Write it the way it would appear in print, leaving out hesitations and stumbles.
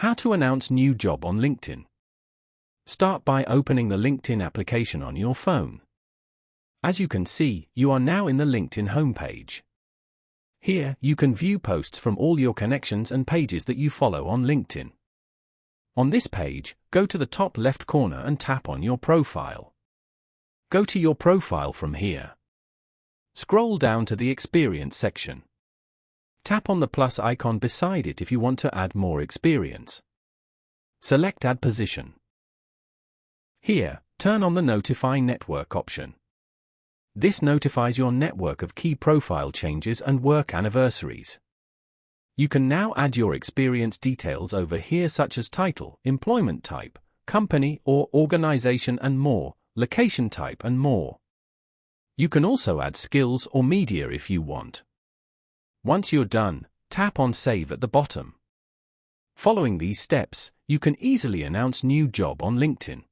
How to announce new job on LinkedIn. Start by opening the LinkedIn application on your phone. As you can see, you are now in the LinkedIn homepage. Here, you can view posts from all your connections and pages that you follow on LinkedIn. On this page, go to the top left corner and tap on your profile. Go to your profile from here. Scroll down to the Experience section. Tap on the plus icon beside it if you want to add more experience. Select Add Position. Here, turn on the Notify Network option. This notifies your network of key profile changes and work anniversaries. You can now add your experience details over here, such as title, employment type, company or organization and more, location type and more. You can also add skills or media if you want. Once you're done, tap on Save at the bottom. Following these steps, you can easily announce new job on LinkedIn.